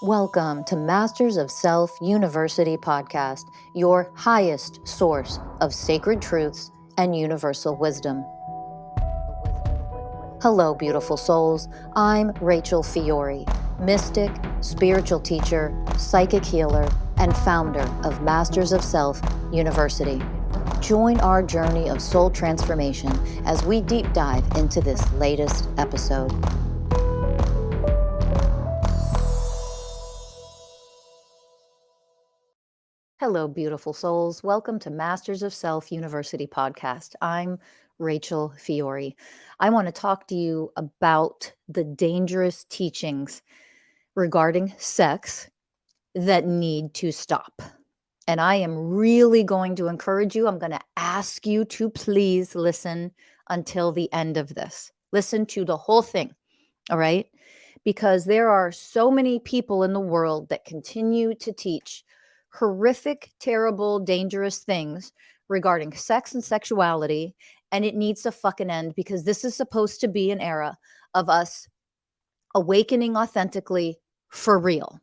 Welcome to Masters of Self University podcast, your highest source of sacred truths and universal wisdom. Hello, beautiful souls. I'm Rachel Fiori, mystic, spiritual teacher, psychic healer, and founder of Masters of Self University. Join our journey of soul transformation as we deep dive into this latest episode. Hello, beautiful souls. Welcome to Masters of Self University podcast. I'm Rachel Fiori. I want to talk to you about the dangerous teachings regarding sex that need to stop. And I am really going to encourage you. I'm going to ask you to please listen until the end of this. Listen to the whole thing, all right? Because there are so many people in the world that continue to teach horrific, terrible, dangerous things regarding sex and sexuality, and it needs to fucking end because this is supposed to be an era of us awakening authentically for real.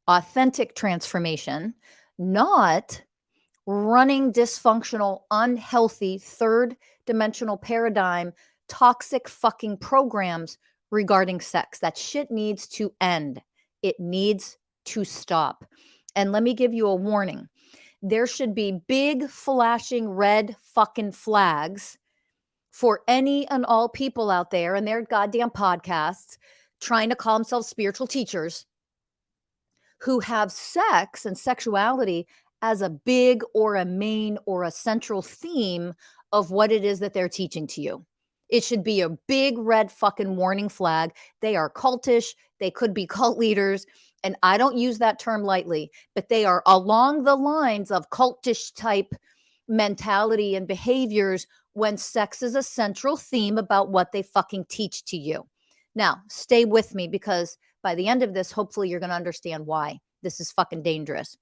Authentic transformation, not running dysfunctional, unhealthy, third dimensional paradigm, toxic fucking programs regarding sex. That shit needs to end. It needs to stop. And let me give you a warning. There should be big flashing red fucking flags for any and all people out there and their goddamn podcasts trying to call themselves spiritual teachers who have sex and sexuality as a big or a main or a central theme of what it is that they're teaching to you. It should be a big red fucking warning flag. They are cultish. They could be cult leaders. And I don't use that term lightly, but they are along the lines of cultish type mentality and behaviors when sex is a central theme about what they fucking teach to you. Now, stay with me because by the end of this, hopefully you're going to understand why this is fucking dangerous.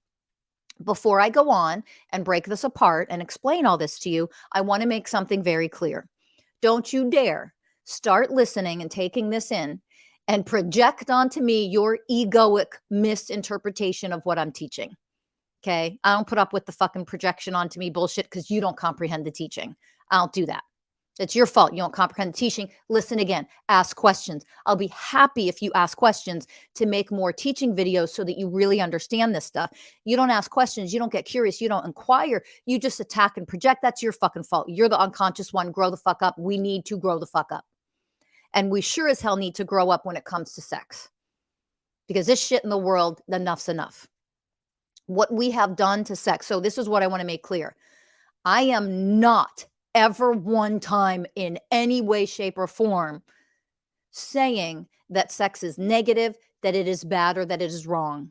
Before I go on and break this apart and explain all this to you, I want to make something very clear. Don't you dare start listening and taking this in and project onto me your egoic misinterpretation of what I'm teaching. Okay? I don't put up with the fucking projection onto me bullshit because you don't comprehend the teaching. I don't do that. It's your fault. You don't comprehend the teaching. Listen again. Ask questions. I'll be happy if you ask questions to make more teaching videos so that you really understand this stuff. You don't ask questions. You don't get curious. You don't inquire. You just attack and project. That's your fucking fault. You're the unconscious one. Grow the fuck up. We need to grow the fuck up. And we sure as hell need to grow up when it comes to sex. Because this shit in the world, enough's enough. What we have done to sex. So this is what I want to make clear. I am not ever one time in any way, shape, or form saying that sex is negative, that it is bad, or that it is wrong.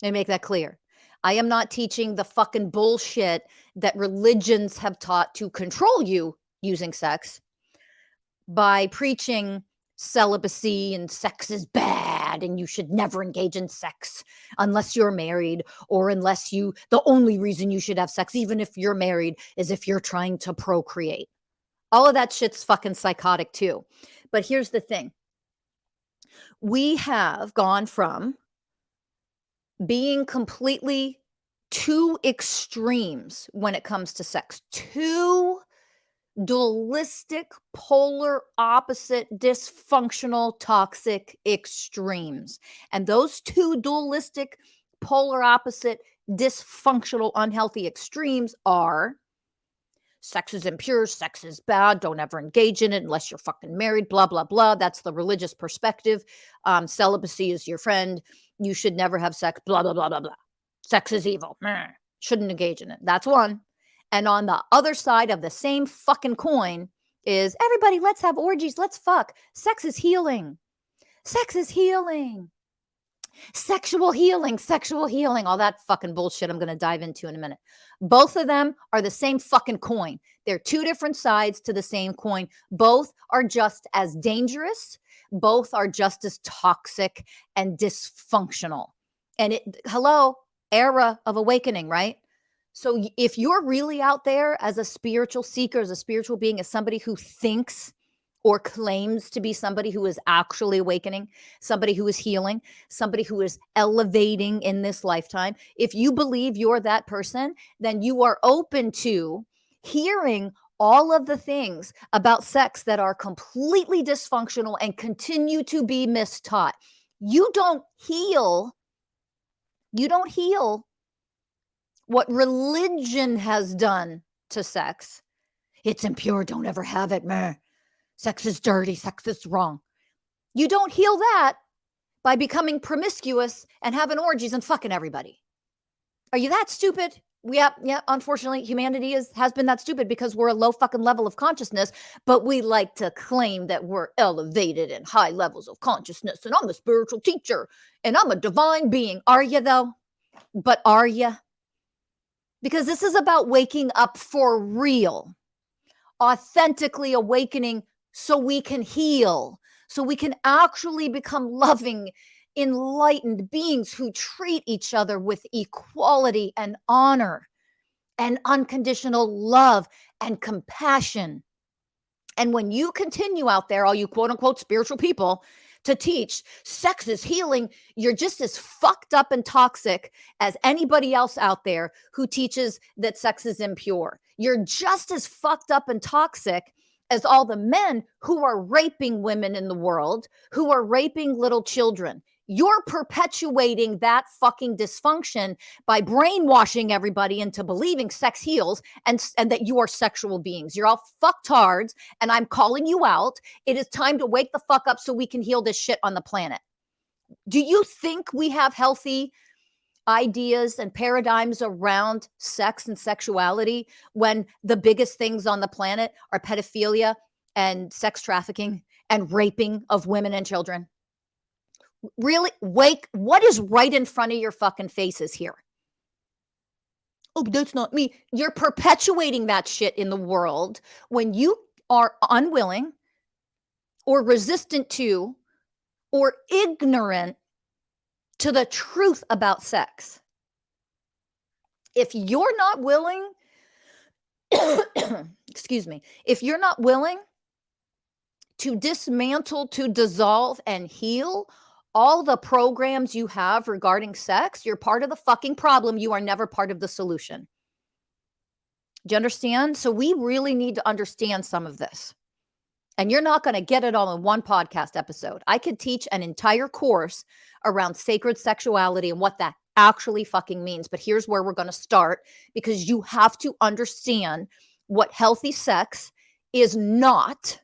Let me make that clear. I am not teaching the fucking bullshit that religions have taught to control you using sex by preaching celibacy and sex is bad and you should never engage in sex unless you're married or unless the only reason you should have sex, even if you're married, is if you're trying to procreate. All of that shit's fucking psychotic too. But here's the thing. We have gone from being completely two extremes when it comes to sex, two dualistic, polar opposite, dysfunctional, toxic extremes. And those two dualistic, polar opposite, dysfunctional, unhealthy extremes are sex is impure, sex is bad, don't ever engage in it unless you're fucking married, blah, blah, blah. That's the religious perspective. Celibacy is your friend. You should never have sex, blah, blah, blah, blah, blah. Sex is evil. Shouldn't engage in it. That's one. And on the other side of the same fucking coin is everybody, let's have orgies. Let's fuck. Sex is healing. Sex is healing. Sexual healing, all that fucking bullshit I'm going to dive into in a minute. Both of them are the same fucking coin. They're two different sides to the same coin. Both are just as dangerous. Both are just as toxic and dysfunctional. And era of awakening, right? So if you're really out there as a spiritual seeker, as a spiritual being, as somebody who thinks or claims to be somebody who is actually awakening, somebody who is healing, somebody who is elevating in this lifetime, if you believe you're that person, then you are open to hearing all of the things about sex that are completely dysfunctional and continue to be mistaught. You don't heal what religion has done to sex. It's impure, don't ever have it, meh. Sex is dirty, sex is wrong. You don't heal that by becoming promiscuous and having orgies and fucking everybody. Are you that stupid? Yeah, unfortunately, humanity has been that stupid because we're a low fucking level of consciousness, but we like to claim that we're elevated in high levels of consciousness, and I'm a spiritual teacher, and I'm a divine being. Are you, though? But are you? Because this is about waking up for real, authentically awakening so we can heal, so we can actually become loving, enlightened beings who treat each other with equality and honor and unconditional love and compassion. And when you continue out there, all you quote unquote spiritual people, to teach sex is healing, you're just as fucked up and toxic as anybody else out there who teaches that sex is impure. You're just as fucked up and toxic as all the men who are raping women in the world, who are raping little children. You're perpetuating that fucking dysfunction by brainwashing everybody into believing sex heals and that you are sexual beings. You're all fucktards, and I'm calling you out. It is time to wake the fuck up so we can heal this shit on the planet. Do you think we have healthy ideas and paradigms around sex and sexuality when the biggest things on the planet are pedophilia and sex trafficking and raping of women and children? Really, wake, what is right in front of your fucking faces here? Oh, but that's not me. You're perpetuating that shit in the world when you are unwilling or resistant to or ignorant to the truth about sex. If you're not willing, excuse me, if you're not willing to dismantle, to dissolve, and heal all the programs you have regarding sex, you're part of the fucking problem. You are never part of the solution. Do you understand? So we really need to understand some of this. And you're not going to get it all in one podcast episode. I could teach an entire course around sacred sexuality and what that actually fucking means. But here's where we're going to start, because you have to understand what healthy sex is not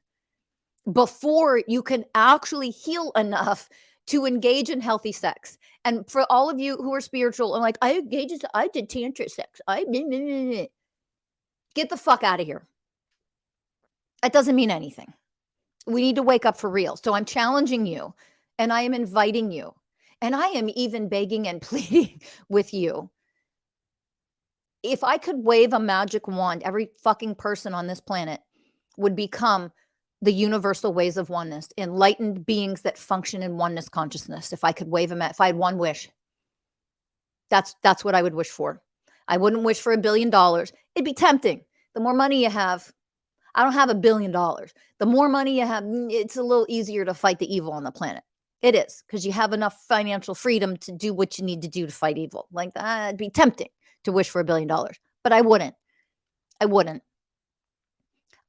before you can actually heal enough to engage in healthy sex. And for all of you who are spiritual and like, I did tantric sex. Get the fuck out of here. That doesn't mean anything. We need to wake up for real. So I'm challenging you, and I am inviting you, and I am even begging and pleading with you. If I could wave a magic wand, every fucking person on this planet would become the universal ways of oneness, enlightened beings that function in oneness consciousness. If I could wave them, if I had one wish, that's what I would wish for. I wouldn't wish for $1 billion. It'd be tempting. The more money you have, I don't have $1 billion. The more money you have, it's a little easier to fight the evil on the planet. It is, because you have enough financial freedom to do what you need to do to fight evil. Like, it'd be tempting to wish for $1 billion, but I wouldn't.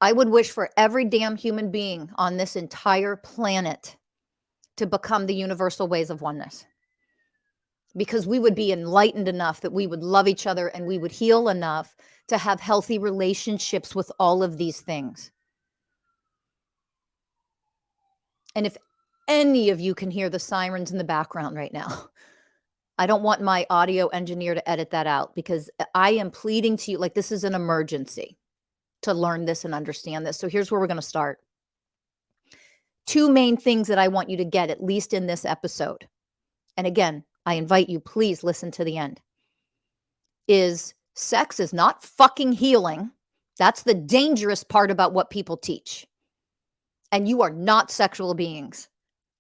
I would wish for every damn human being on this entire planet to become the universal ways of oneness, because we would be enlightened enough that we would love each other, and we would heal enough to have healthy relationships with all of these things. And if any of you can hear the sirens in the background right now, I don't want my audio engineer to edit that out, because I am pleading to you, like, this is an emergency to learn this and understand this. So here's where we're going to start. 2 main things that I want you to get, at least in this episode. And again, I invite you, please listen to the end. Is sex is not fucking healing. That's the dangerous part about what people teach. And you are not sexual beings.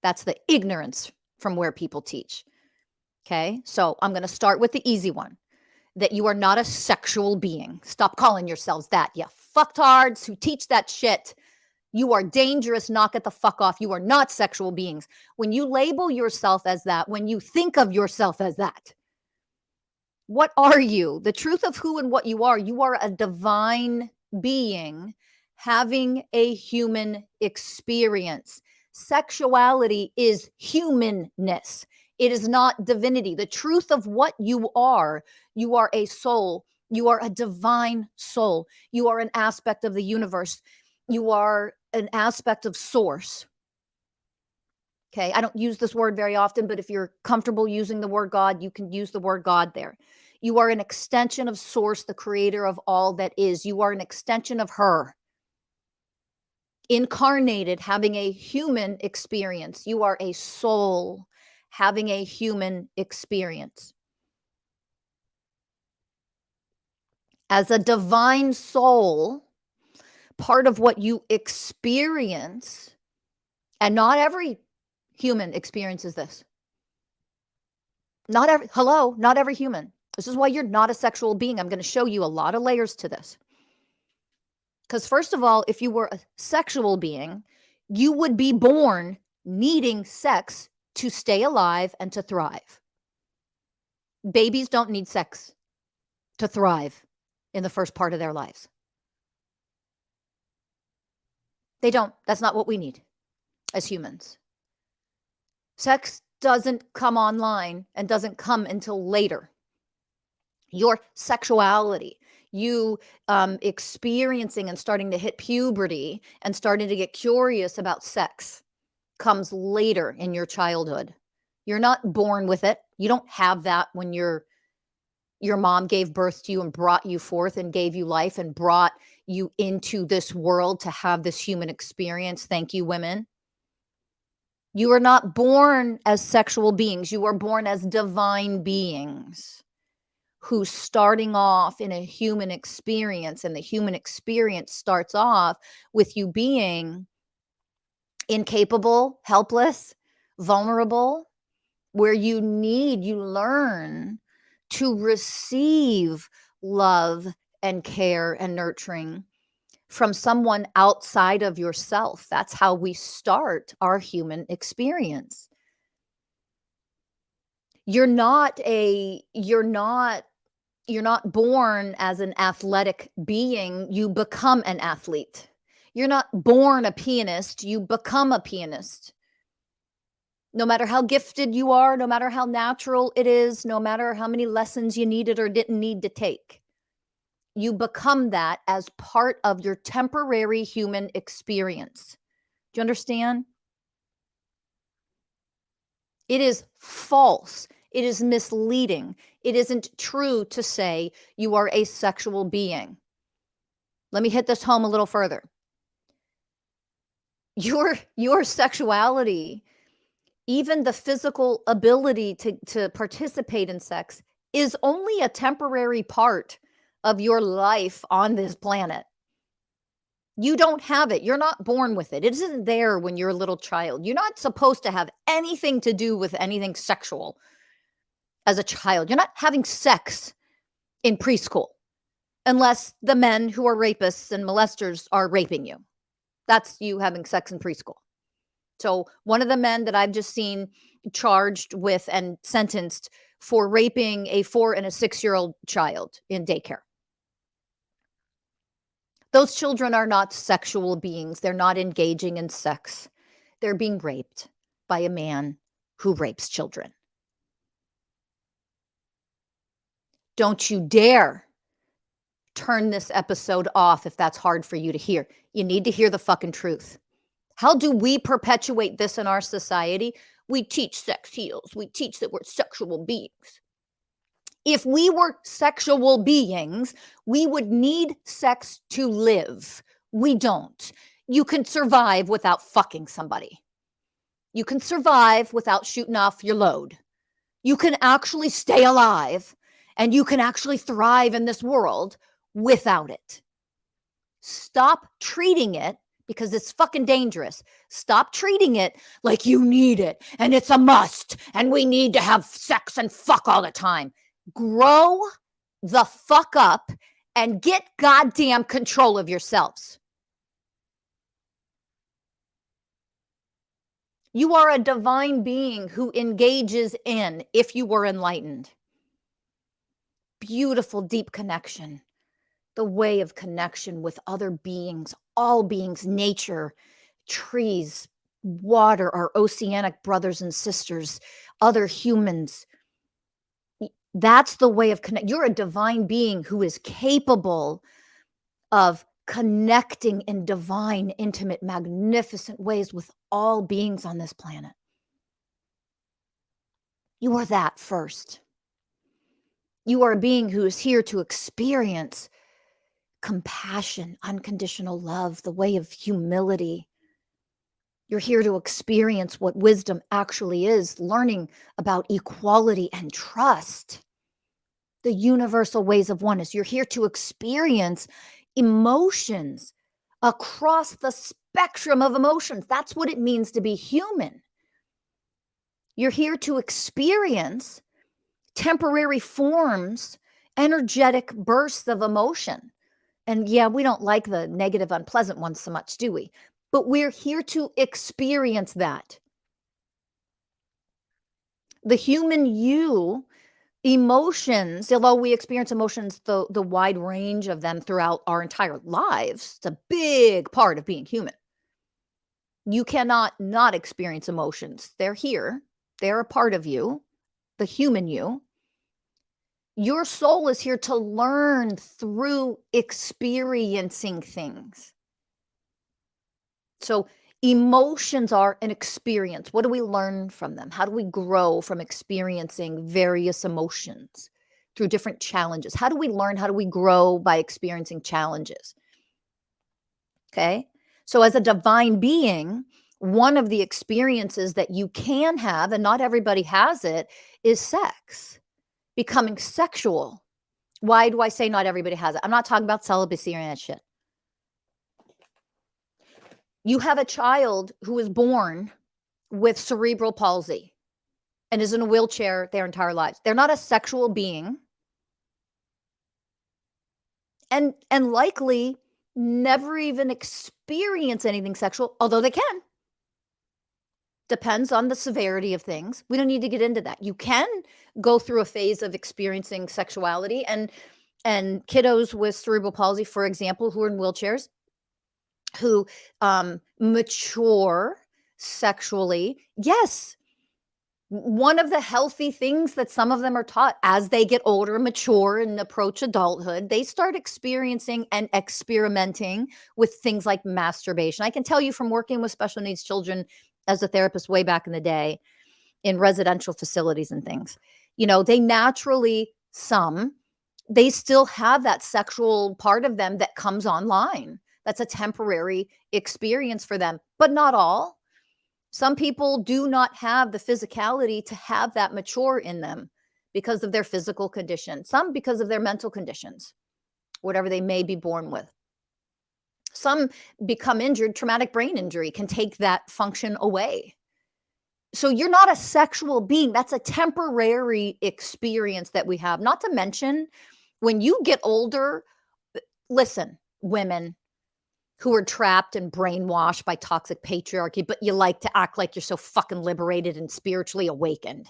That's the ignorance from where people teach. Okay? So I'm going to start with the easy one, that you are not a sexual being. Stop calling yourselves that, you fucktards who teach that shit. You are dangerous. Knock it the fuck off. You are not sexual beings. When you label yourself as that, when you think of yourself as that, what are you? The truth of who and what you are a divine being having a human experience. Sexuality is humanness. It is not divinity. The truth of what you are a soul. You are a divine soul. You are an aspect of the universe. You are an aspect of source. Okay, I don't use this word very often, but if you're comfortable using the word God, you can use the word God there. You are an extension of source, the creator of all that is. You are an extension of her, incarnated, having a human experience. You are a soul having a human experience. As a divine soul, part of what you experience, and not every human experiences this. Not every human. This is why you're not a sexual being. I'm going to show you a lot of layers to this. Because first of all, if you were a sexual being, you would be born needing sex to stay alive and to thrive. Babies don't need sex to thrive in the first part of their lives. They don't. That's not what we need as humans. Sex doesn't come online and doesn't come until later. Your sexuality, you experiencing and starting to hit puberty and starting to get curious about sex comes later in your childhood. You're not born with it. You don't have that when your mom gave birth to you and brought you forth and gave you life and brought you into this world to have this human experience. Thank you, women. You are not born as sexual beings. You are born as divine beings who's starting off in a human experience. And the human experience starts off with you being incapable, helpless, vulnerable, where you learn to receive love and care and nurturing from someone outside of yourself. That's how we start our human experience. You're not born as an athletic being. You become an athlete. You're not born a pianist. You become a pianist. No matter how gifted you are, no matter how natural it is, no matter how many lessons you needed or didn't need to take, you become that as part of your temporary human experience. Do you understand? It is false. It is misleading. It isn't true to say you are a sexual being. Let me hit this home a little further. Your sexuality, even the physical ability to participate in sex, is only a temporary part of your life on this planet. You don't have it. You're not born with it. It isn't there when you're a little child. You're not supposed to have anything to do with anything sexual as a child. You're not having sex in preschool unless the men who are rapists and molesters are raping you. That's you having sex in preschool. So one of the men that I've just seen charged with and sentenced for raping a 4 and a 6-year-old child in daycare. Those children are not sexual beings. They're not engaging in sex. They're being raped by a man who rapes children. Don't you dare turn this episode off if that's hard for you to hear. You need to hear the fucking truth. How do we perpetuate this in our society? We teach sex heals. We teach that we're sexual beings. If we were sexual beings, we would need sex to live. We don't. You can survive without fucking somebody. You can survive without shooting off your load. You can actually stay alive and you can actually thrive in this world without it. Stop treating it, because it's fucking dangerous. Stop treating it like you need it and it's a must and we need to have sex and fuck all the time. Grow the fuck up and get goddamn control of yourselves. You are a divine being who engages in, if you were enlightened, beautiful, deep connection, the way of connection with other beings, all beings, nature, trees, water, our oceanic brothers and sisters, other humans. That's the way of connect. You're a divine being who is capable of connecting in divine, intimate, magnificent ways with all beings on this planet. You are that first. You are a being who is here to experience compassion, unconditional love, the way of humility. You're here to experience what wisdom actually is, learning about equality and trust, the universal ways of oneness. You're here to experience emotions across the spectrum of emotions. That's what it means to be human. You're here to experience temporary forms, energetic bursts of emotion. And yeah, we don't like the negative, unpleasant ones so much, do we? But we're here to experience that. The human you, emotions, although we experience emotions, the wide range of them throughout our entire lives, it's a big part of being human. You cannot not experience emotions. They're here. They're a part of you, the human you. Your soul is here to learn through experiencing things. So emotions are an experience. What do we learn from them? How do we grow from experiencing various emotions through different challenges? How do we learn? How do we grow by experiencing challenges? Okay. So, as a divine being, one of the experiences that you can have, and not everybody has it, is sex, becoming sexual. Why do I say not everybody has it? I'm not talking about celibacy or any of that shit. You have a child who is born with cerebral palsy and is in a wheelchair their entire lives. They're not a sexual being and likely never even experience anything sexual, although they can. Depends on the severity of things. We don't need to get into that. You can go through a phase of experiencing sexuality, and kiddos with cerebral palsy, for example, who are in wheelchairs, who mature sexually. Yes, one of the healthy things that some of them are taught as they get older, mature, and approach adulthood, they start experiencing and experimenting with things like masturbation. I can tell you from working with special needs children as a therapist way back in the day in residential facilities and things, they naturally, they still have that sexual part of them that comes online. That's a temporary experience for them, but not all. Some people do not have the physicality to have that mature in them because of their physical condition, some because of their mental conditions, whatever they may be born with. Some become injured, traumatic brain injury can take that function away. So you're not a sexual being. That's a temporary experience that we have. Not to mention, when you get older, listen, women who are trapped and brainwashed by toxic patriarchy, but you like to act like you're so fucking liberated and spiritually awakened,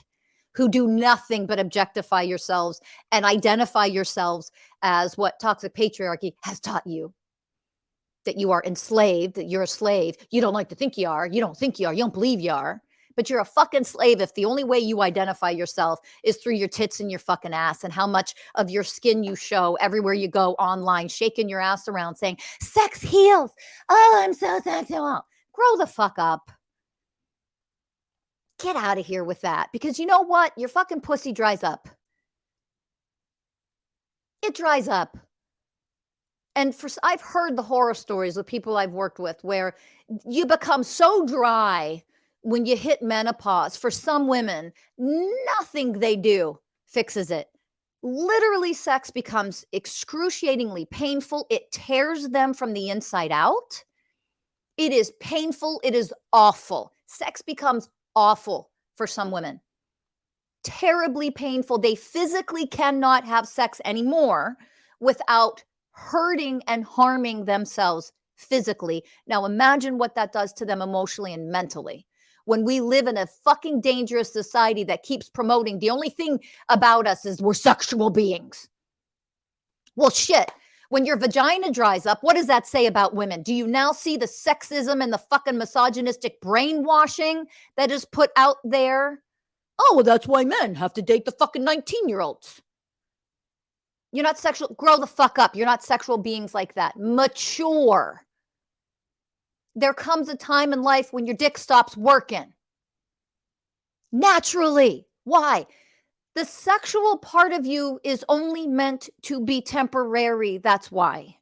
who do nothing but objectify yourselves and identify yourselves as what toxic patriarchy has taught you. That you are enslaved, that you're a slave. You don't like to think you are. You don't think you are. You don't believe you are. But you're a fucking slave if the only way you identify yourself is through your tits and your fucking ass and how much of your skin you show everywhere you go online, shaking your ass around saying, sex heals. Oh, I'm so sexual. Grow the fuck up. Get out of here with that. Because you know what? Your fucking pussy dries up. It dries up. And I've heard the horror stories of people I've worked with where you become so dry when you hit menopause. For some women, nothing they do fixes it. Literally, sex becomes excruciatingly painful. It tears them from the inside out. It is painful. It is awful. Sex becomes awful for some women. Terribly painful. They physically cannot have sex anymore without hurting and harming themselves physically. Now imagine what that does to them emotionally and mentally. when we live in a fucking dangerous society that keeps promoting the only thing about us is we're sexual beings. Well, shit. When your vagina dries up, what does that say about women? Do you now see the sexism and the fucking misogynistic brainwashing that is put out there? Oh, well, that's why men have to date the fucking 19-year-olds. You're not sexual. Grow the fuck up. You're not sexual beings like that. Mature. There comes a time in life when your dick stops working. Naturally. Why? The sexual part of you is only meant to be temporary. That's why.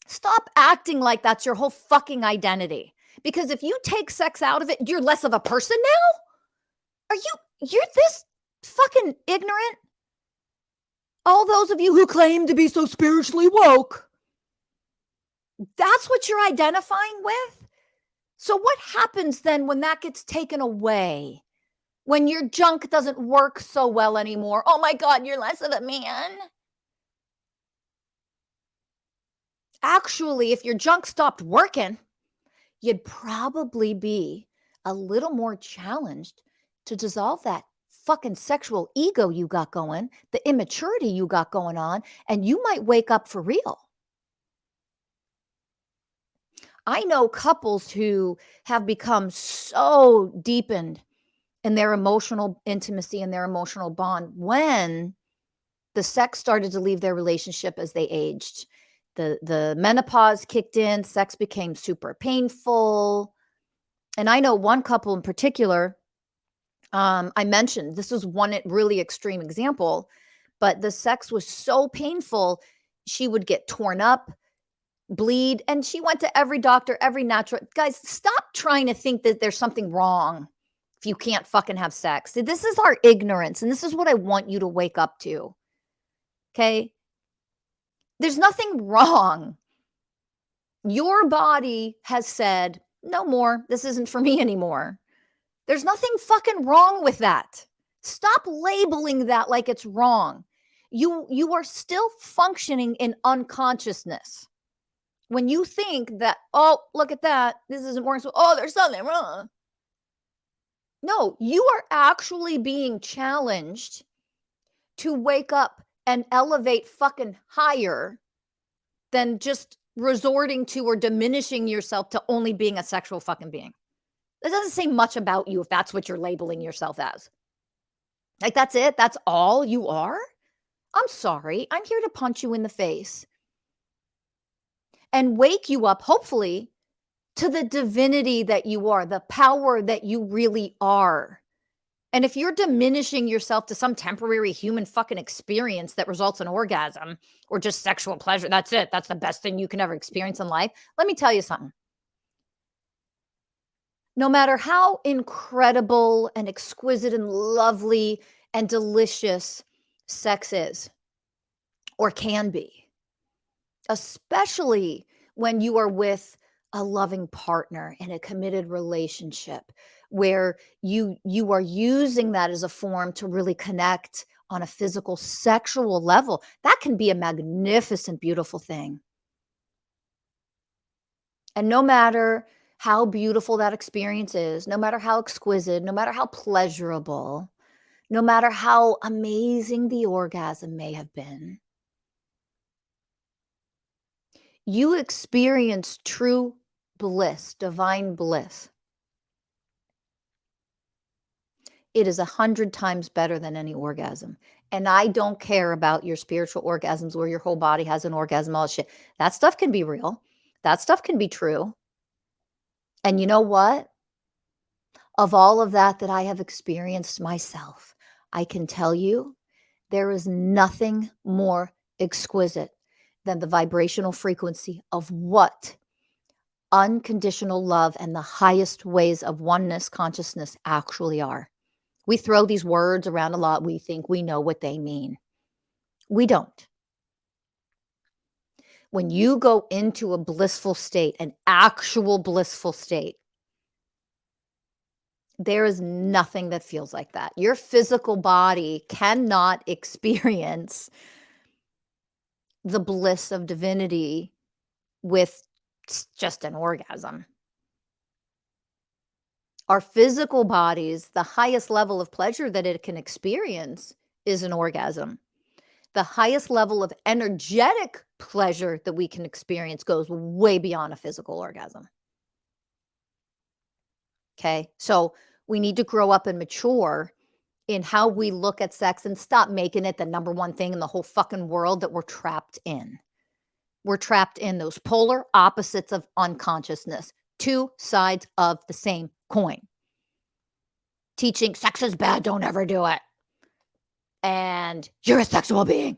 Stop acting like that's your whole fucking identity. Because if you take sex out of it, you're less of a person now? You're this fucking ignorant? All those of you who claim to be so spiritually woke, that's what you're identifying with? So what happens then when that gets taken away? When your junk doesn't work so well anymore? Oh my God, you're less of a man. Actually, if your junk stopped working, you'd probably be a little more challenged to dissolve that fucking sexual ego you got going, the immaturity you got going on, and you might wake up for real. I know couples who have become so deepened in their emotional intimacy and their emotional bond when the sex started to leave their relationship as they aged. The menopause kicked in, sex became super painful. And I know one couple in particular, I mentioned this was one really extreme example, but the sex was so painful, she would get torn up, bleed, and she went to every doctor, every natural. Guys, stop trying to think that there's something wrong if you can't fucking have sex. This is our ignorance, and this is what I want you to wake up to. Okay? There's nothing wrong. Your body has said, no more. This isn't for me anymore. There's nothing fucking wrong with that. Stop labeling that like it's wrong. You are still functioning in unconsciousness. When you think that, oh, look at that, this isn't working, so, oh, there's something wrong. No, you are actually being challenged to wake up and elevate fucking higher than just resorting to or diminishing yourself to only being a sexual fucking being. That doesn't say much about you if that's what you're labeling yourself as. Like, that's it? That's all you are? I'm sorry. I'm here to punch you in the face and wake you up, hopefully, to the divinity that you are, the power that you really are. And if you're diminishing yourself to some temporary human fucking experience that results in orgasm or just sexual pleasure, that's it. That's the best thing you can ever experience in life. Let me tell you something. No matter how incredible and exquisite and lovely and delicious sex is or can be, especially when you are with a loving partner in a committed relationship where you are using that as a form to really connect on a physical sexual level, that can be a magnificent, beautiful thing. And no matter how beautiful that experience is, no matter how exquisite, no matter how pleasurable, no matter how amazing the orgasm may have been, you experience true bliss, divine bliss. It is 100 times better than any orgasm. And I don't care about your spiritual orgasms where your whole body has an orgasm, all that shit. That stuff can be real. That stuff can be true. And you know what? Of all of that I have experienced myself, I can tell you there is nothing more exquisite than the vibrational frequency of what unconditional love and the highest ways of oneness consciousness actually are. We throw these words around a lot. We think we know what they mean. We don't. When you go into a blissful state, an actual blissful state, there is nothing that feels like that. Your physical body cannot experience the bliss of divinity with just an orgasm. Our physical bodies, the highest level of pleasure that it can experience is an orgasm. The highest level of energetic pleasure that we can experience goes way beyond a physical orgasm. Okay. So we need to grow up and mature in how we look at sex and stop making it the number one thing in the whole fucking world that we're trapped in. We're trapped in those polar opposites of unconsciousness, two sides of the same coin. Teaching sex is bad, don't ever do it. And you're a sexual being.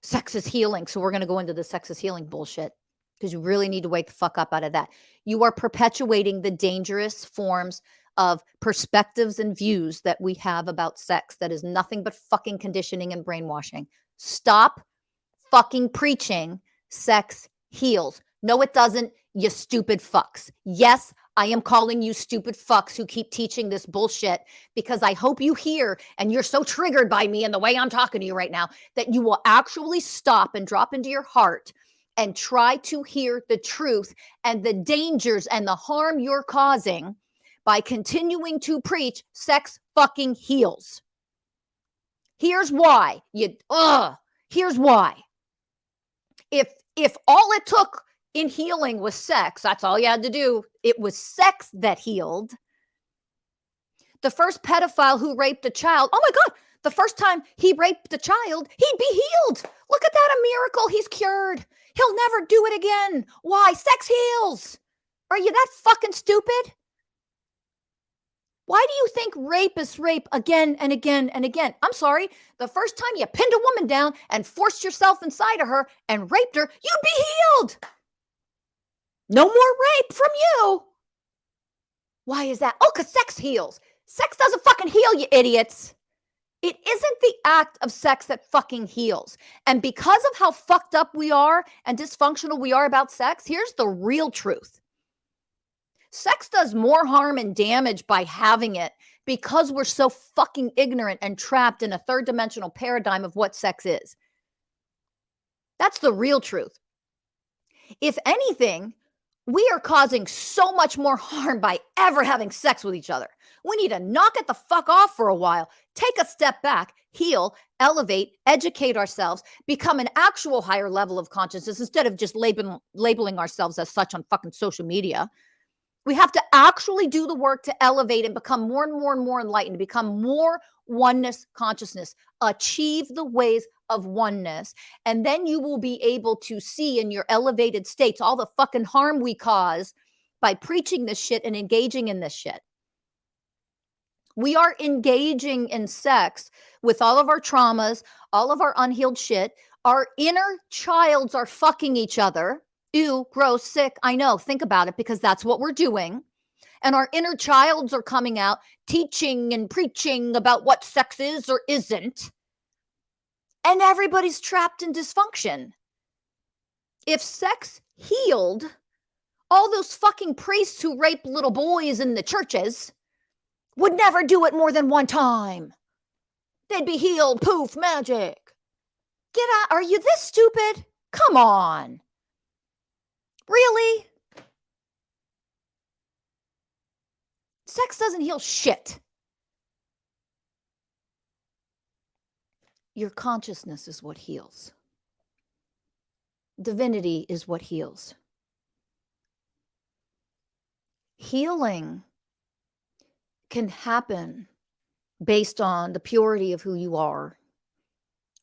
Sex is healing. So we're going to go into the sex is healing bullshit because you really need to wake the fuck up out of that. You are perpetuating the dangerous forms of perspectives and views that we have about sex that is nothing but fucking conditioning and brainwashing. Stop fucking preaching sex heals. No, it doesn't, you stupid fucks. Yes, I am calling you stupid fucks who keep teaching this bullshit because I hope you hear, and you're so triggered by me and the way I'm talking to you right now, that you will actually stop and drop into your heart and try to hear the truth and the dangers and the harm you're causing by continuing to preach sex fucking heals. Here's why. Here's why. If all it took in healing was sex, that's all you had to do. It was sex that healed. The first pedophile who raped a child, oh my God, the first time he raped a child, he'd be healed. Look at that, a miracle. He's cured. He'll never do it again. Why? Sex heals. Are you that fucking stupid? Why do you think rapists rape again and again and again? I'm sorry. The first time you pinned a woman down and forced yourself inside of her and raped her, you'd be healed. No more rape from you. Why is that? Oh, because sex heals. Sex doesn't fucking heal, you idiots. It isn't the act of sex that fucking heals. And because of how fucked up we are and dysfunctional we are about sex, here's the real truth. Sex does more harm and damage by having it because we're so fucking ignorant and trapped in a third dimensional paradigm of what sex is. That's the real truth. If anything, we are causing so much more harm by ever having sex with each other. We need to knock it the fuck off for a while, take a step back, heal, elevate, educate ourselves, become an actual higher level of consciousness instead of just labeling ourselves as such on fucking social media. We have to actually do the work to elevate and become more and more and more enlightened, become more oneness consciousness, achieve the ways of oneness. And then you will be able to see in your elevated states all the fucking harm we cause by preaching this shit and engaging in this shit. We are engaging in sex with all of our traumas, all of our unhealed shit. Our inner childs are fucking each other. Ew, gross, sick. I know. Think about it because that's what we're doing. And our inner childs are coming out teaching and preaching about what sex is or isn't. And everybody's trapped in dysfunction. If sex healed, all those fucking priests who rape little boys in the churches would never do it more than one time. They'd be healed. Poof, magic. Get out. Are you this stupid? Come on. Really? Sex doesn't heal shit. Your consciousness is what heals. Divinity is what heals. Healing can happen based on the purity of who you are.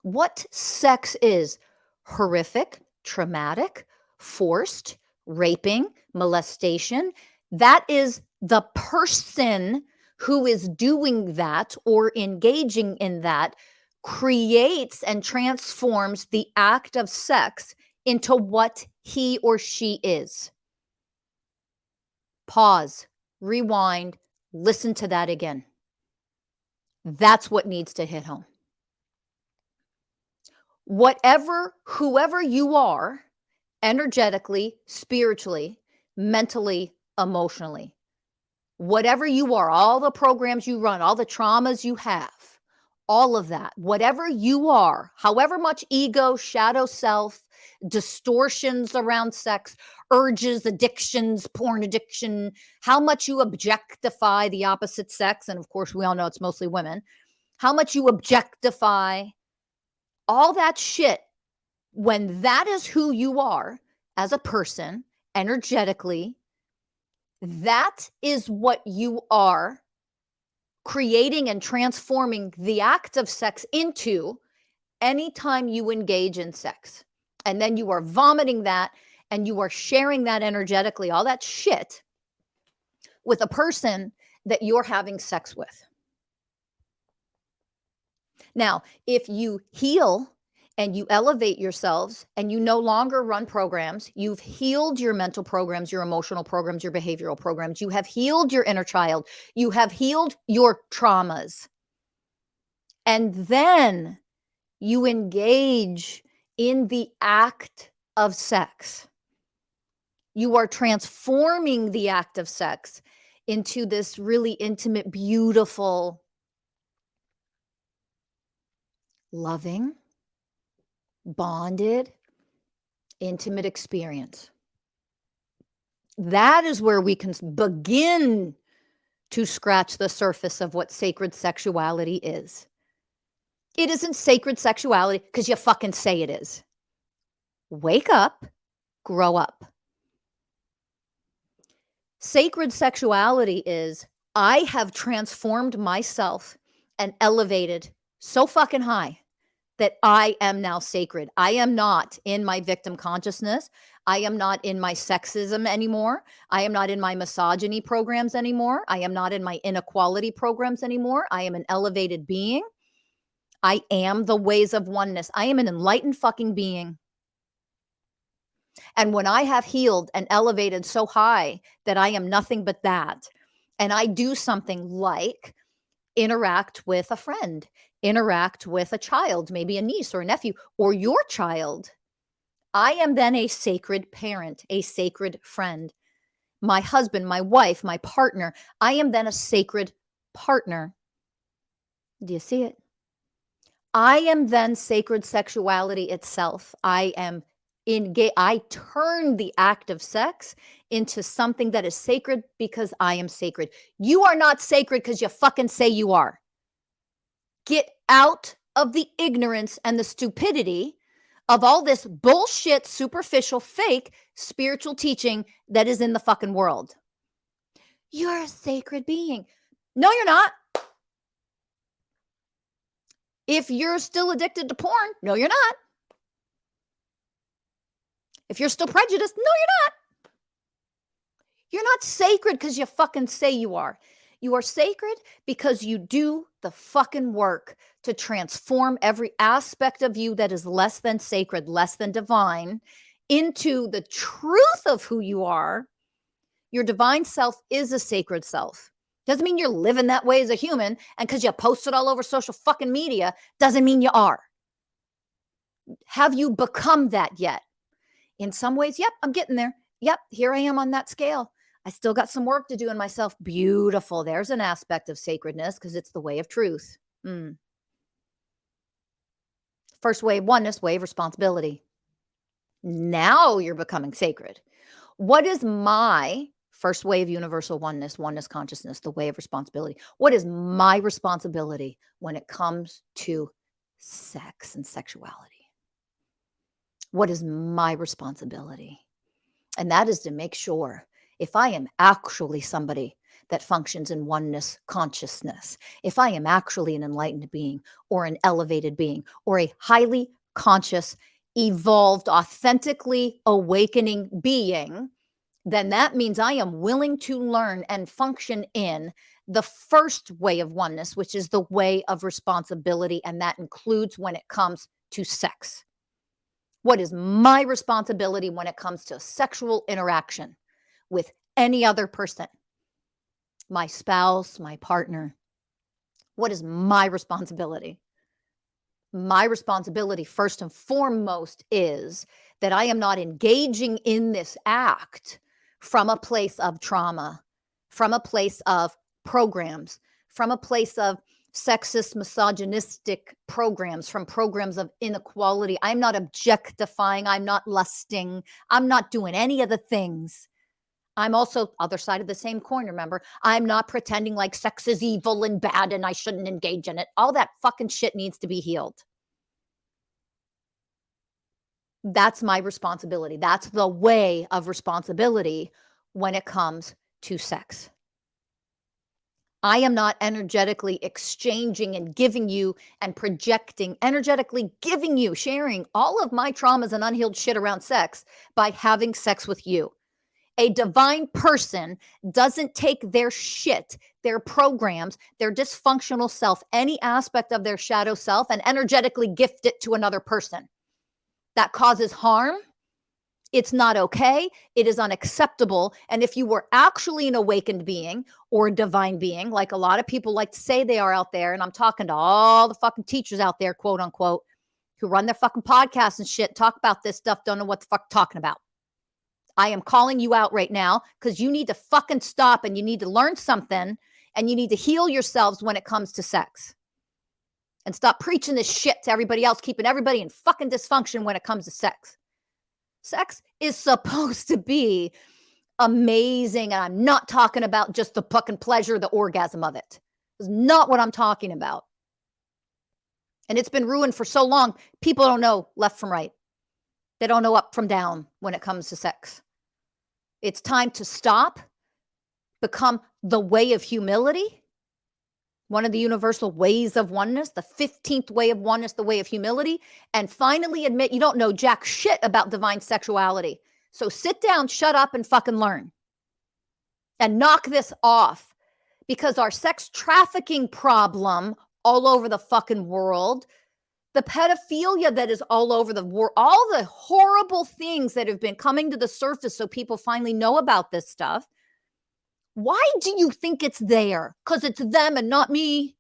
What sex is horrific, traumatic, forced, raping, molestation. That is the person who is doing that or engaging in that creates and transforms the act of sex into what he or she is. Pause, rewind, listen to that again. That's what needs to hit home. Whoever you are, energetically, spiritually, mentally, emotionally, whatever you are, all the programs you run, all the traumas you have, all of that, whatever you are, however much ego, shadow self, distortions around sex, urges, addictions, porn addiction, how much you objectify the opposite sex. And of course, we all know it's mostly women. How much you objectify all that shit, when that is who you are as a person, energetically, that is what you are creating and transforming the act of sex into anytime you engage in sex. And then you are vomiting that and you are sharing that energetically, all that shit, with a person that you're having sex with. Now, if you heal and you elevate yourselves and you no longer run programs, you've healed your mental programs, your emotional programs, your behavioral programs, you have healed your inner child, you have healed your traumas. And then you engage in the act of sex. You are transforming the act of sex into this really intimate, beautiful, loving, bonded, intimate experience. That is where we can begin to scratch the surface of what sacred sexuality is. It isn't sacred sexuality because you fucking say it is. Wake up, grow up. Sacred sexuality is, I have transformed myself and elevated so fucking high that I am now sacred. I am not in my victim consciousness. I am not in my sexism anymore. I am not in my misogyny programs anymore. I am not in my inequality programs anymore. I am an elevated being. I am the ways of oneness. I am an enlightened fucking being. And when I have healed and elevated so high that I am nothing but that, and I do something like interact with a friend, interact with a child, maybe a niece or a nephew, or your child, I am then a sacred parent, a sacred friend. My husband, my wife, my partner, I am then a sacred partner. Do you see it? I am then sacred sexuality itself. I turn the act of sex into something that is sacred because I am sacred. You are not sacred because you fucking say you are. Get out of the ignorance and the stupidity of all this bullshit, superficial, fake spiritual teaching that is in the fucking world. You're a sacred being. No, you're not. If you're still addicted to porn, no, you're not. If you're still prejudiced, no, you're not. You're not sacred because you fucking say you are. You are sacred because you do the fucking work to transform every aspect of you that is less than sacred, less than divine, into the truth of who you are. Your divine self is a sacred self. Doesn't mean you're living that way as a human, and because you post it all over social fucking media, doesn't mean you are. Have you become that yet? In some ways, yep, I'm getting there. Yep, here I am on that scale. I still got some work to do in myself. Beautiful. There's an aspect of sacredness because it's the way of truth. First way of oneness, way of responsibility. Now you're becoming sacred. What is my first way of universal oneness, oneness consciousness, the way of responsibility? What is my responsibility when it comes to sex and sexuality? What is my responsibility? And that is to make sure if I am actually somebody that functions in oneness consciousness, if I am actually an enlightened being or an elevated being or a highly conscious, evolved, authentically awakening being, then that means I am willing to learn and function in the first way of oneness, which is the way of responsibility. And that includes when it comes to sex. What is my responsibility when it comes to sexual interaction with any other person? My spouse, my partner. What is my responsibility? My responsibility, first and foremost, is that I am not engaging in this act from a place of trauma, from a place of programs, from a place of sexist, misogynistic programs, from programs of inequality. I'm not objectifying. I'm not lusting. I'm not doing any of the things. I'm also other side of the same coin, remember? I'm not pretending like sex is evil and bad and I shouldn't engage in it. All that fucking shit needs to be healed. That's my responsibility. That's the way of responsibility when it comes to sex. I am not energetically exchanging and giving you and projecting, energetically giving you, sharing all of my traumas and unhealed shit around sex by having sex with you. A divine person doesn't take their shit, their programs, their dysfunctional self, any aspect of their shadow self, and energetically gift it to another person. That causes harm. It's not okay. It is unacceptable. And if you were actually an awakened being or a divine being, like a lot of people like to say they are out there, and I'm talking to all the fucking teachers out there, quote unquote, who run their fucking podcasts and shit, talk about this stuff, don't know what the fuck talking about. I am calling you out right now because you need to fucking stop and you need to learn something and you need to heal yourselves when it comes to sex. And stop preaching this shit to everybody else, keeping everybody in fucking dysfunction when it comes to sex. Sex is supposed to be amazing. And I'm not talking about just the fucking pleasure, the orgasm of it. It's not what I'm talking about. And it's been ruined for so long. People don't know left from right. They don't know up from down when it comes to sex. It's time to stop, become the way of humility, one of the universal ways of oneness, the 15th way of oneness, the way of humility, and finally admit you don't know jack shit about divine sexuality. So sit down, shut up, and fucking learn. And knock this off, because our sex trafficking problem all over the fucking world, the pedophilia that is all over the world, all the horrible things that have been coming to the surface so people finally know about this stuff. Why do you think it's there? Because it's them and not me.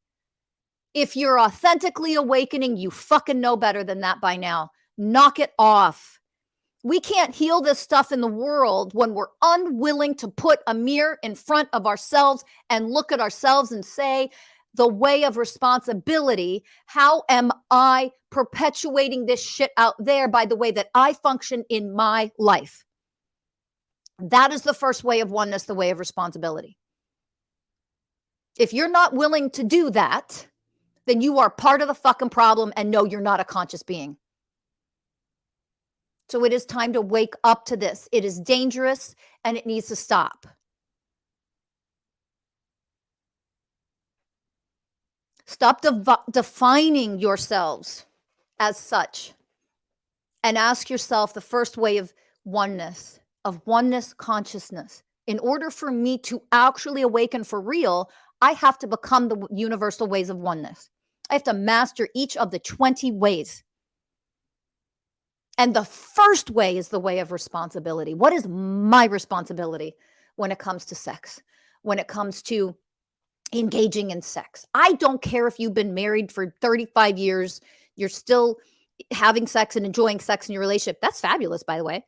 If you're authentically awakening, you fucking know better than that by now. Knock it off. We can't heal this stuff in the world when we're unwilling to put a mirror in front of ourselves and look at ourselves and say, the way of responsibility, how am I perpetuating this shit out there by the way that I function in my life? That is the first way of oneness, the way of responsibility. If you're not willing to do that, then you are part of the fucking problem, and no, you're not a conscious being. So it is time to wake up to this. It is dangerous and it needs to stop. Stop defining yourselves as such and ask yourself the first way of oneness consciousness. In order for me to actually awaken for real, I have to become the universal ways of oneness. I have to master each of the 20 ways. And the first way is the way of responsibility. What is my responsibility when it comes to sex? When it comes to engaging in sex? I don't care if you've been married for 35 years, you're still having sex and enjoying sex in your relationship. That's fabulous, by the way.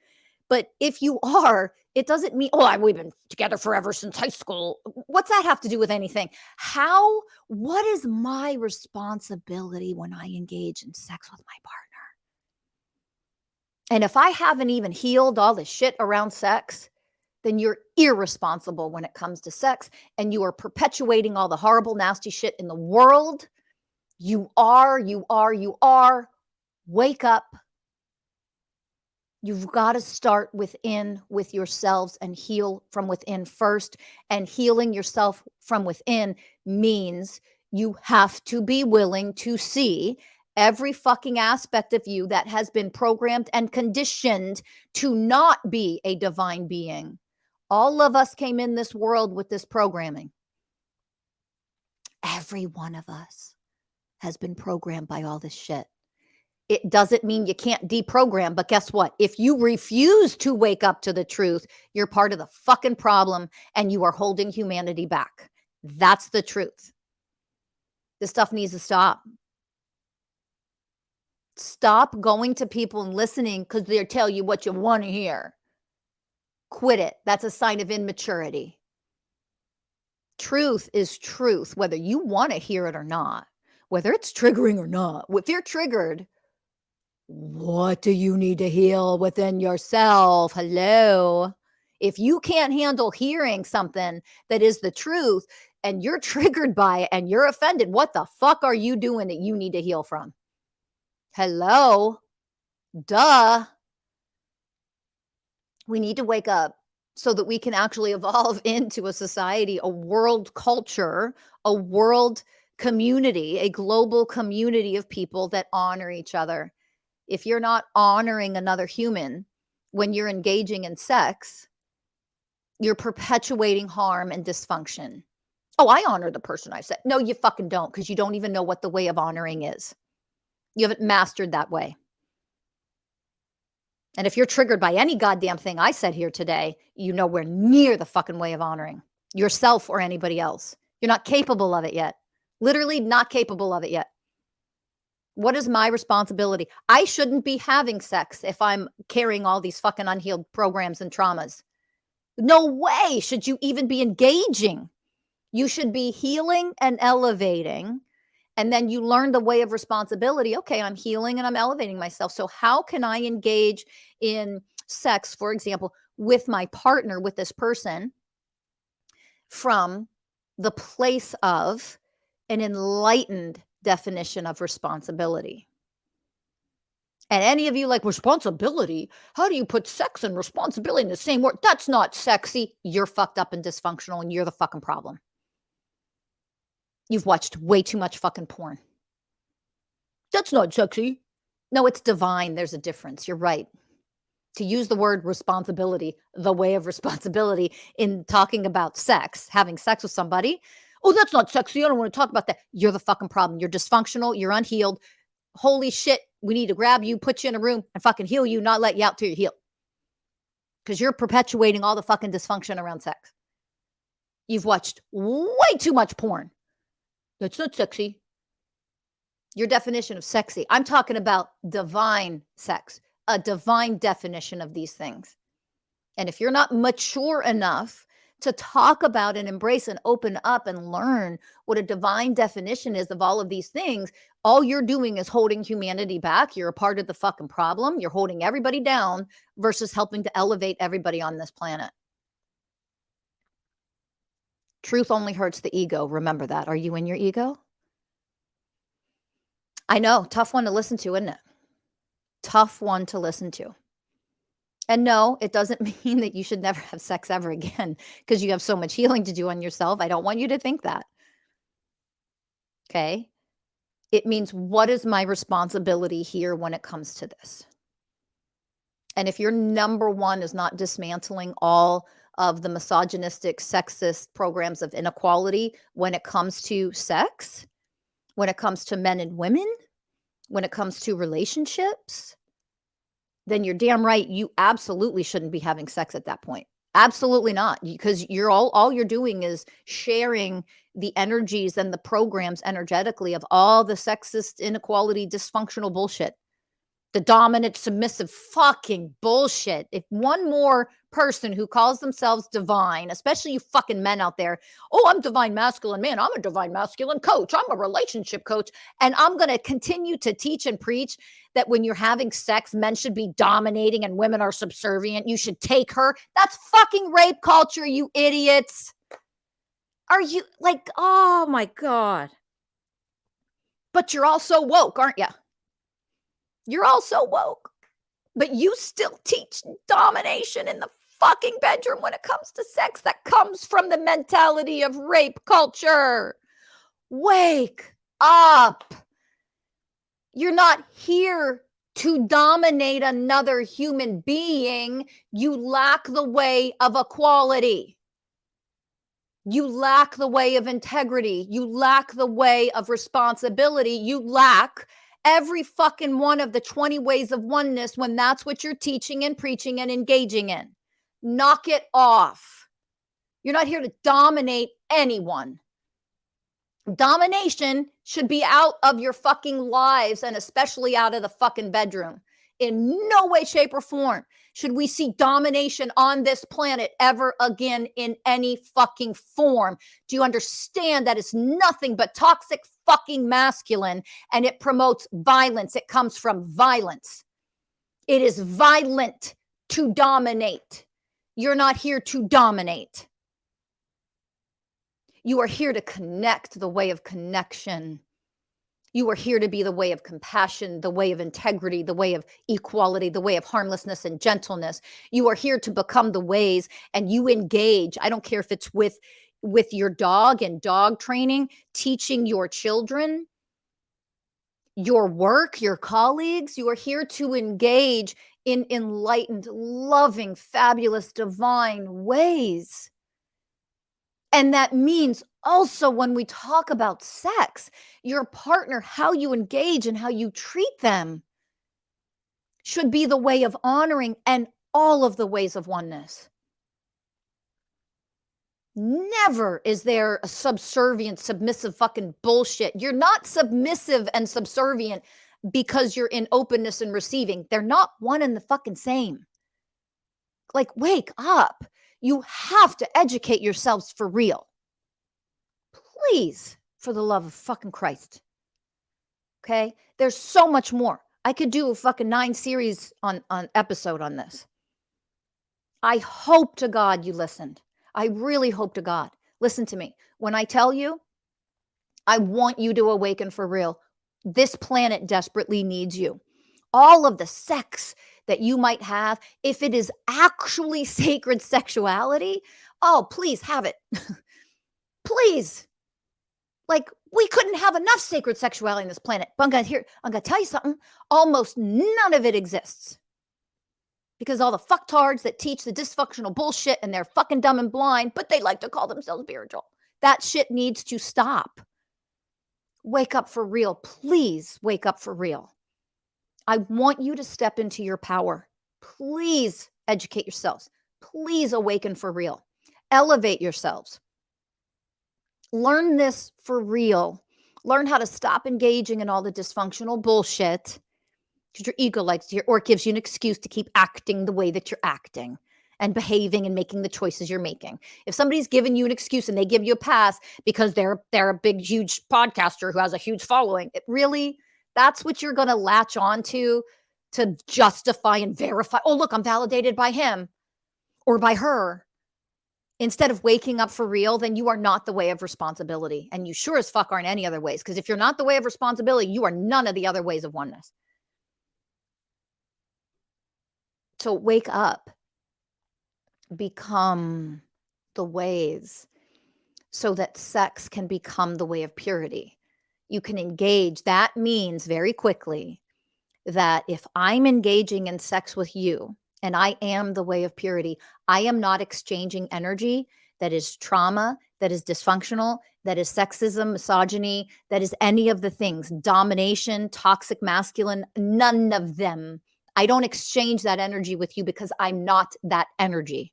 But if you are, it doesn't mean, we've been together forever since high school. What's that have to do with anything? What is my responsibility when I engage in sex with my partner? And if I haven't even healed all the shit around sex, then you're irresponsible when it comes to sex, and you are perpetuating all the horrible, nasty shit in the world. You are. Wake up. You've got to start within with yourselves and heal from within first. And healing yourself from within means you have to be willing to see every fucking aspect of you that has been programmed and conditioned to not be a divine being. All of us came in this world with this programming. Every one of us has been programmed by all this shit. It doesn't mean you can't deprogram, but guess what? If you refuse to wake up to the truth, you're part of the fucking problem and you are holding humanity back. That's the truth. This stuff needs to stop. Stop going to people and listening because they'll tell you what you want to hear. Quit it. That's a sign of immaturity. Truth is truth, whether you want to hear it or not, whether it's triggering or not. If you're triggered, what do you need to heal within yourself? Hello. If you can't handle hearing something that is the truth and you're triggered by it and you're offended, what the fuck are you doing that you need to heal from? Hello. Duh. We need to wake up so that we can actually evolve into a society, a world culture, a world community, a global community of people that honor each other. If you're not honoring another human when you're engaging in sex, you're perpetuating harm and dysfunction. Oh, I honor the person I said. No, you fucking don't, because you don't even know what the way of honoring is. You haven't mastered that way. And if you're triggered by any goddamn thing I said here today, you nowhere near the fucking way of honoring yourself or anybody else. You're not capable of it yet. Literally not capable of it yet. What is my responsibility? I shouldn't be having sex if I'm carrying all these fucking unhealed programs and traumas. No way should you even be engaging. You should be healing and elevating. And then you learn the way of responsibility. Okay, I'm healing and I'm elevating myself. So how can I engage in sex, for example, with my partner, with this person, from the place of an enlightened definition of responsibility? And any of you like, responsibility? How do you put sex and responsibility in the same word? That's not sexy. You're fucked up and dysfunctional and you're the fucking problem. You've watched way too much fucking porn. That's not sexy. No, it's divine. There's a difference. You're right. To use the word responsibility, the way of responsibility in talking about sex, having sex with somebody. Oh, that's not sexy. I don't want to talk about that. You're the fucking problem. You're dysfunctional. You're unhealed. Holy shit. We need to grab you, put you in a room and fucking heal you, not let you out till you heal. Because you're perpetuating all the fucking dysfunction around sex. You've watched way too much porn. That's not sexy. Your definition of sexy. I'm talking about divine sex, a divine definition of these things. And if you're not mature enough to talk about and embrace and open up and learn what a divine definition is of all of these things, all you're doing is holding humanity back. You're a part of the fucking problem. You're holding everybody down versus helping to elevate everybody on this planet. Truth only hurts the ego. Remember that. Are you in your ego? I know. Tough one to listen to, isn't it? Tough one to listen to. And no, it doesn't mean that you should never have sex ever again because you have so much healing to do on yourself. I don't want you to think that. Okay? It means, what is my responsibility here when it comes to this? And if your number one is not dismantling all of the misogynistic, sexist programs of inequality when it comes to sex, when it comes to men and women, when it comes to relationships, then you're damn right. You absolutely shouldn't be having sex at that point. Absolutely not. Because you're all you're doing is sharing the energies and the programs energetically of all the sexist, inequality, dysfunctional bullshit. The dominant, submissive fucking bullshit. If one more person who calls themselves divine, especially you fucking men out there, oh, I'm divine masculine man. I'm a divine masculine coach. I'm a relationship coach. And I'm going to continue to teach and preach that when you're having sex, men should be dominating and women are subservient. You should take her. That's fucking rape culture, you idiots. Are you like, oh my God. But you're all so woke, aren't you? You're all so woke, but you still teach domination in the fucking bedroom when it comes to sex. That comes from the mentality of rape culture. Wake up. You're not here to dominate another human being. You lack the way of equality. You lack the way of integrity. You lack the way of responsibility. You lack every fucking one of the 20 ways of oneness when that's what you're teaching and preaching and engaging in. Knock it off. You're not here to dominate anyone. Domination should be out of your fucking lives and especially out of the fucking bedroom. In no way, shape, or form should we see domination on this planet ever again in any fucking form. Do you understand that it's nothing but toxic fucking masculine, and it promotes violence? It comes from violence. It is violent to dominate. You're not here to dominate. You are here to connect, the way of connection. You are here to be the way of compassion, the way of integrity, the way of equality, the way of harmlessness and gentleness. You are here to become the ways, and you engage. I don't care if it's with your dog and dog training, teaching your children, your work, your colleagues. You are here to engage in enlightened, loving, fabulous, divine ways. And that means also, when we talk about sex, your partner, how you engage and how you treat them should be the way of honoring and all of the ways of oneness. Never is there a subservient, submissive fucking bullshit. You're not submissive and subservient because you're in openness and receiving. They're not one and the fucking same. Like, wake up. You have to educate yourselves for real. Please, for the love of fucking Christ. Okay? There's so much more. I could do a fucking 9 series on episode on this. I hope to God you listened. I really hope to God. Listen to me. When I tell you, I want you to awaken for real. This planet desperately needs you. All of the sex that you might have, if it is actually sacred sexuality, oh, please have it. Please. Like, we couldn't have enough sacred sexuality on this planet. But I'm gonna tell you something. Almost none of it exists. Because all the fucktards that teach the dysfunctional bullshit, and they're fucking dumb and blind, but they like to call themselves spiritual. That shit needs to stop. Wake up for real. Please wake up for real. I want you to step into your power. Please educate yourselves. Please awaken for real. Elevate yourselves. Learn this for real. Learn how to stop engaging in all the dysfunctional bullshit, because your ego likes to hear, or it gives you an excuse to keep acting the way that you're acting and behaving and making the choices you're making. If somebody's giving you an excuse and they give you a pass because they're a big, huge podcaster who has a huge following, that's what you're going to latch on to justify and verify. Oh, look, I'm validated by him or by her. Instead of waking up for real, then you are not the way of responsibility. And you sure as fuck aren't any other ways. Because if you're not the way of responsibility, you are none of the other ways of oneness. So wake up. Become the ways, so that sex can become the way of purity. You can engage. That means very quickly that if I'm engaging in sex with you, and I am the way of purity, I am not exchanging energy that is trauma, that is dysfunctional, that is sexism, misogyny, that is any of the things, domination, toxic masculine, none of them. I don't exchange that energy with you because I'm not that energy.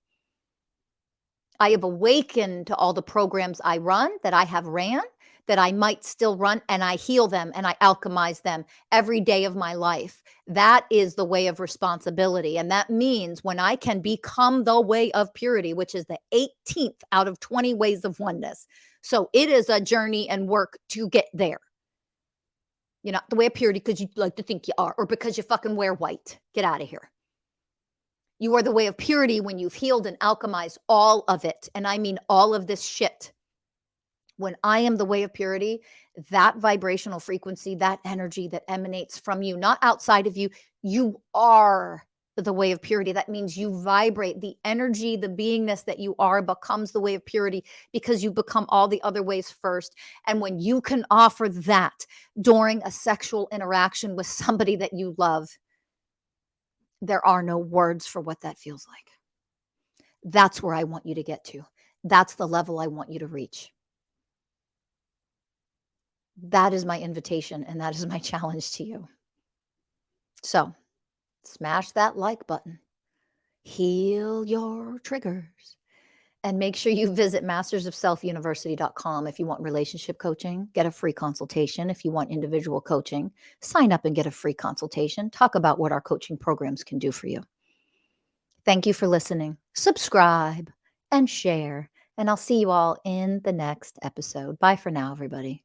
I have awakened to all the programs I run, that I have ran, that I might still run, and I heal them and I alchemize them every day of my life. That is the way of responsibility. And that means when I can become the way of purity, which is the 18th out of 20 ways of oneness. So it is a journey and work to get there. You're not the way of purity because you like to think you are, or because you fucking wear white. Get out of here. You are the way of purity when you've healed and alchemized all of it. And I mean all of this shit. When I am the way of purity, that vibrational frequency, that energy that emanates from you, not outside of you, you are the way of purity. That means you vibrate. The energy, the beingness that you are becomes the way of purity because you become all the other ways first. And when you can offer that during a sexual interaction with somebody that you love, there are no words for what that feels like. That's where I want you to get to. That's the level I want you to reach. That is my invitation, and that is my challenge to you. So, smash that like button. Heal your triggers And make sure you visit mastersofselfuniversity.com if you want relationship coaching, get a free consultation. If you want individual coaching, sign up and get a free consultation. Talk about what our coaching programs can do for you. Thank you for listening. Subscribe and share, and I'll see you all in the next episode. Bye for now, everybody.